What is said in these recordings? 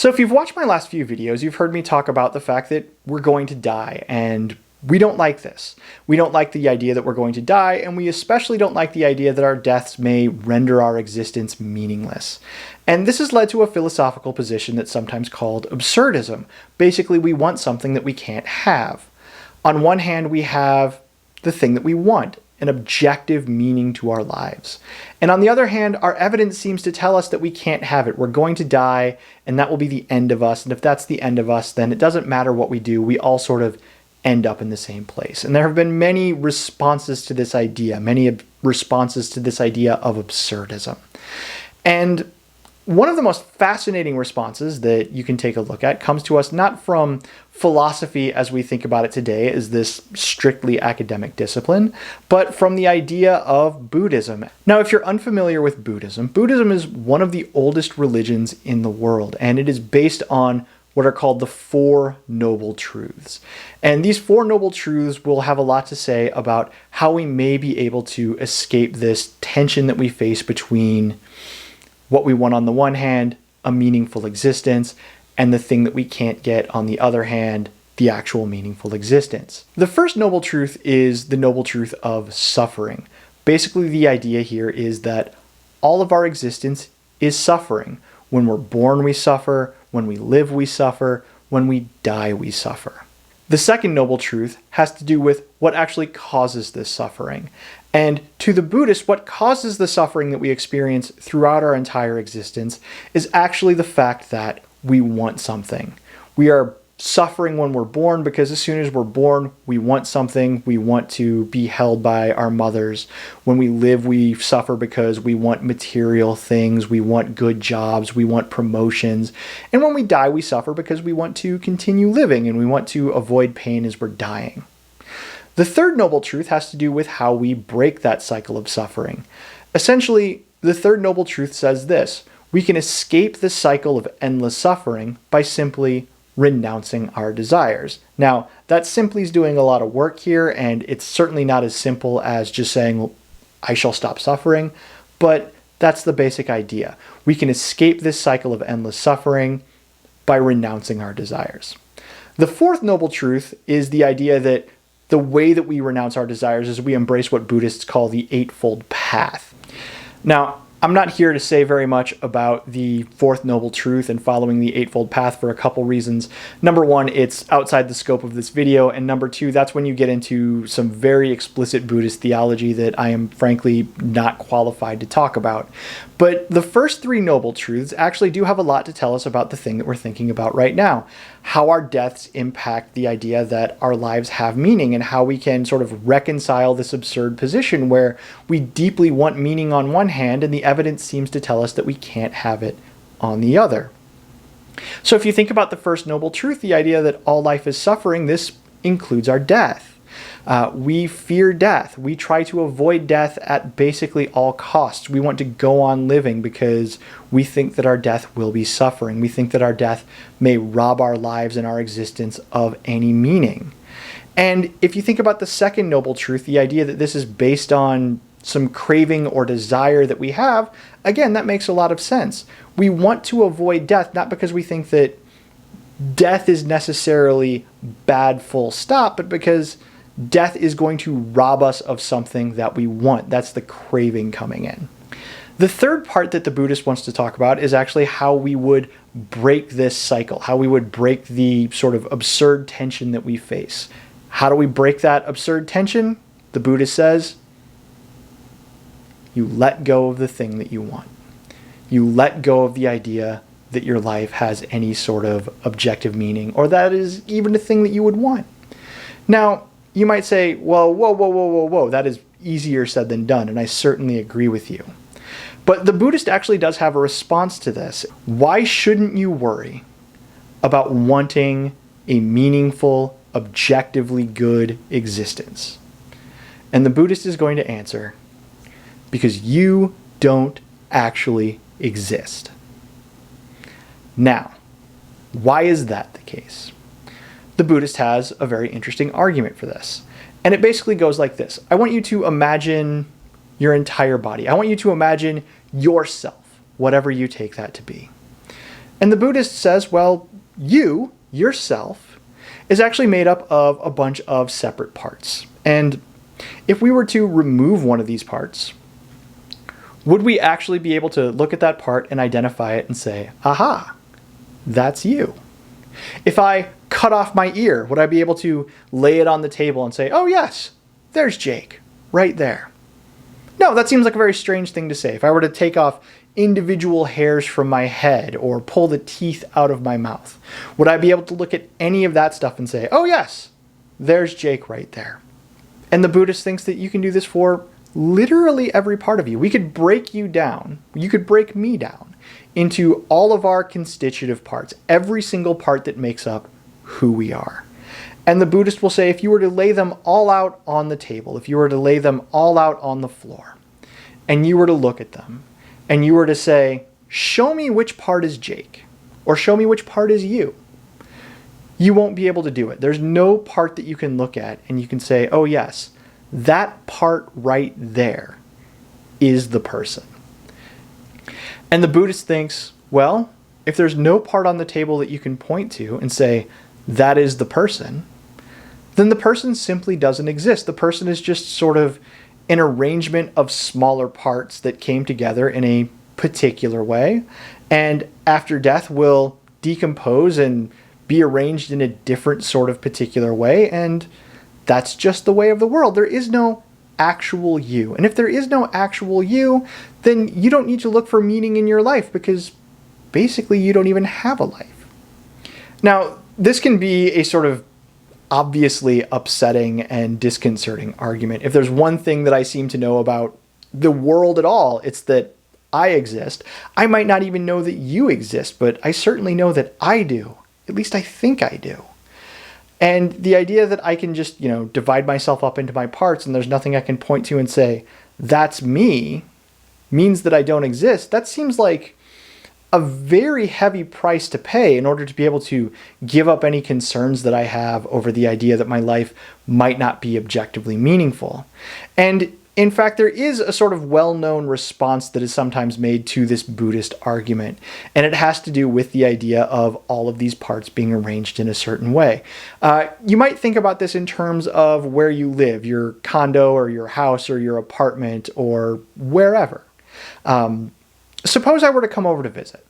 So if you've watched my last few videos, you've heard me talk about the fact that we're going to die, and we don't like this. We don't like the idea that we're going to die, and we especially don't like the idea that our deaths may render our existence meaningless. And this has led to a philosophical position that's sometimes called absurdism. Basically, we want something that we can't have. On one hand, we have the thing that we want, an objective meaning to our lives. And on the other hand, our evidence seems to tell us that we can't have it. We're going to die, and that will be the end of us. And if that's the end of us, then it doesn't matter what we do. We all sort of end up in the same place. And there have been many responses to this idea, of absurdism. And one of the most fascinating responses that you can take a look at comes to us not from philosophy as we think about it today as this strictly academic discipline, but from the idea of Buddhism. Now, if you're unfamiliar with Buddhism, Buddhism is one of the oldest religions in the world, and it is based on what are called the Four Noble Truths. And these Four Noble Truths will have a lot to say about how we may be able to escape this tension that we face between what we want on the one hand, a meaningful existence, and the thing that we can't get on the other hand, the actual meaningful existence. The first noble truth is the noble truth of suffering. Basically, the idea here is that all of our existence is suffering. When we're born, we suffer. When we live, we suffer. When we die, we suffer. The second noble truth has to do with what actually causes this suffering. And to the Buddhist, what causes the suffering that we experience throughout our entire existence is actually the fact that we want something. We are suffering when we're born because as soon as we're born, we want something. We want to be held by our mothers. When we live, we suffer because we want material things. We want good jobs. We want promotions. And when we die, we suffer because we want to continue living and we want to avoid pain as we're dying. The third noble truth has to do with how we break that cycle of suffering. Essentially, the third noble truth says this: we can escape the cycle of endless suffering by simply renouncing our desires. Now, that simply is doing a lot of work here, and it's certainly not as simple as just saying, well, I shall stop suffering, but that's the basic idea. We can escape this cycle of endless suffering by renouncing our desires. The fourth noble truth is the idea that the way that we renounce our desires is we embrace what Buddhists call the Eightfold Path. Now, I'm not here to say very much about the fourth noble truth and following the Eightfold Path for a couple reasons. Number one, it's outside the scope of this video, and number two, that's when you get into some very explicit Buddhist theology that I am frankly not qualified to talk about. But the first three noble truths actually do have a lot to tell us about the thing that we're thinking about right now: how our deaths impact the idea that our lives have meaning, and how we can sort of reconcile this absurd position where we deeply want meaning on one hand and the evidence seems to tell us that we can't have it on the other. So if you think about the first noble truth, the idea that all life is suffering, this includes our death. We fear death. We try to avoid death at basically all costs. We want to go on living because we think that our death will be suffering. We think that our death may rob our lives and our existence of any meaning. And if you think about the second noble truth, the idea that this is based on some craving or desire that we have, again, that makes a lot of sense. We want to avoid death, not because we think that death is necessarily bad full stop, but because death is going to rob us of something that we want. That's the craving coming in. The third part that the Buddhist wants to talk about is actually how we would break this cycle, how we would break the sort of absurd tension that we face. How do we break that absurd tension? The Buddhist says, you let go of the thing that you want. You let go of the idea that your life has any sort of objective meaning, or that is even a thing that you would want. Now, you might say, well, whoa, that is easier said than done, and I certainly agree with you. But the Buddhist actually does have a response to this. Why shouldn't you worry about wanting a meaningful, objectively good existence? And the Buddhist is going to answer, because you don't actually exist. Now, why is that the case? The Buddhist has a very interesting argument for this. And it basically goes like this. I want you to imagine your entire body. I want you to imagine yourself, whatever you take that to be. And the Buddhist says, well, you, yourself, is actually made up of a bunch of separate parts. And if we were to remove one of these parts, would we actually be able to look at that part and identify it and say, aha, that's you? If I cut off my ear, would I be able to lay it on the table and say, oh yes, there's Jake, right there? No, that seems like a very strange thing to say. If I were to take off individual hairs from my head or pull the teeth out of my mouth, would I be able to look at any of that stuff and say, oh yes, there's Jake right there? And the Buddhist thinks that you can do this for literally every part of you. We could break you down, you could break me down into all of our constitutive parts, every single part that makes up who we are. And the Buddhist will say if you were to lay them all out on the table, if you were to lay them all out on the floor, and you were to look at them, and you were to say, show me which part is Jake, or show me which part is you, you won't be able to do it. There's no part that you can look at and you can say, oh yes, that part right there is the person. And the Buddhist thinks, well, if there's no part on the table that you can point to and say, that is the person, then the person simply doesn't exist. The person is just sort of an arrangement of smaller parts that came together in a particular way, and after death will decompose and be arranged in a different sort of particular way, and that's just the way of the world. There is no actual you. And if there is no actual you, then you don't need to look for meaning in your life, because basically you don't even have a life. Now, this can be a sort of obviously upsetting and disconcerting argument. If there's one thing that I seem to know about the world at all, it's that I exist. I might not even know that you exist, but I certainly know that I do. At least I think I do. And the idea that I can just, divide myself up into my parts and there's nothing I can point to and say, that's me, means that I don't exist, that seems like a very heavy price to pay in order to be able to give up any concerns that I have over the idea that my life might not be objectively meaningful. And in fact, there is a sort of well-known response that is sometimes made to this Buddhist argument, and it has to do with the idea of all of these parts being arranged in a certain way. You might think about this in terms of where you live, your condo or your house or your apartment or wherever. Suppose I were to come over to visit,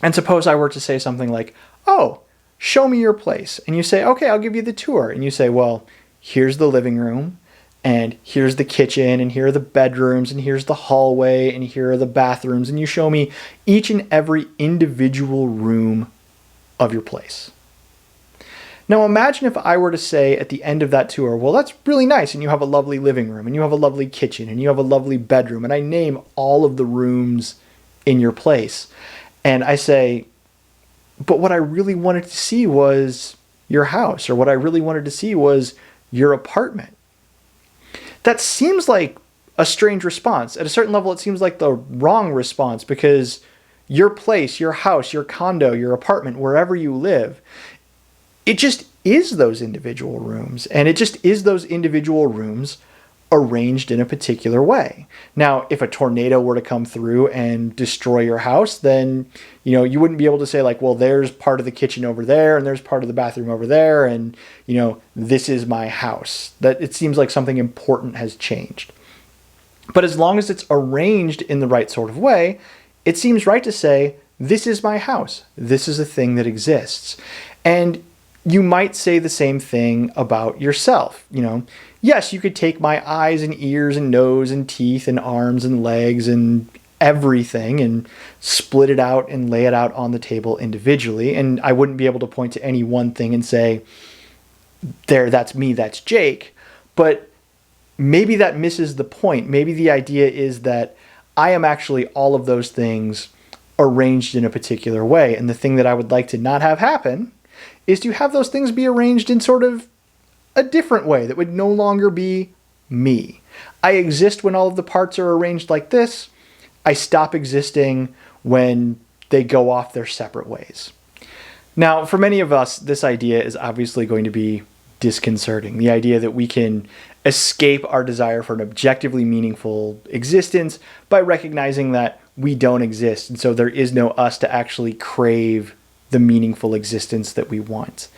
and suppose I were to say something like, oh, show me your place. And you say, okay, I'll give you the tour. And you say, well, here's the living room, and here's the kitchen, and here are the bedrooms, and here's the hallway, and here are the bathrooms. And you show me each and every individual room of your place. Now imagine if I were to say at the end of that tour, well, that's really nice, and you have a lovely living room, and you have a lovely kitchen, and you have a lovely bedroom, and I name all of the rooms in your place. And I say, but what I really wanted to see was your house, or what I really wanted to see was your apartment. That seems like a strange response. At a certain level, it seems like the wrong response, because your place, your house, your condo, your apartment, wherever you live, it just is those individual rooms, and it just is those individual rooms arranged in a particular way. Now, if a tornado were to come through and destroy your house, then, you wouldn't be able to say like, well, there's part of the kitchen over there and there's part of the bathroom over there, and, this is my house. That it seems like something important has changed. But as long as it's arranged in the right sort of way, it seems right to say, this is my house. This is a thing that exists. And you might say the same thing about yourself. Yes, you could take my eyes and ears and nose and teeth and arms and legs and everything and split it out and lay it out on the table individually. And I wouldn't be able to point to any one thing and say, there, that's me, that's Jake. But maybe that misses the point. Maybe the idea is that I am actually all of those things arranged in a particular way. And the thing that I would like to not have happen is to have those things be arranged in sort of a different way that would no longer be me. I exist when all of the parts are arranged like this. I stop existing when they go off their separate ways. Now, for many of us, this idea is obviously going to be disconcerting. The idea that we can escape our desire for an objectively meaningful existence by recognizing that we don't exist. And so there is no us to actually crave the meaningful existence that we want.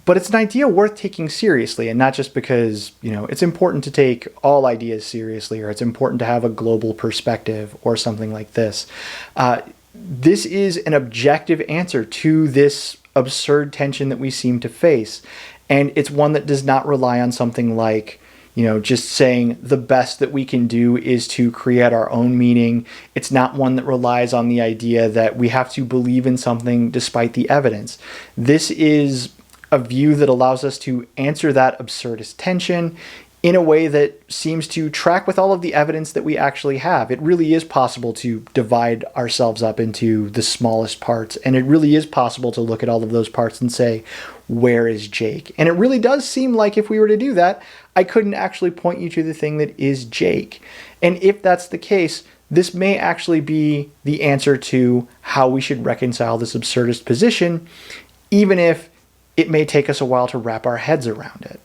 But it's an idea worth taking seriously, and not just because, it's important to take all ideas seriously, or it's important to have a global perspective or something like this. This is an objective answer to this absurd tension that we seem to face. And it's one that does not rely on something like, just saying the best that we can do is to create our own meaning. It's not one that relies on the idea that we have to believe in something despite the evidence. This is a view that allows us to answer that absurdist tension in a way that seems to track with all of the evidence that we actually have. It really is possible to divide ourselves up into the smallest parts, and it really is possible to look at all of those parts and say, where is Jake? And it really does seem like if we were to do that, I couldn't actually point you to the thing that is Jake. And if that's the case, this may actually be the answer to how we should reconcile this absurdist position, even if it may take us a while to wrap our heads around it.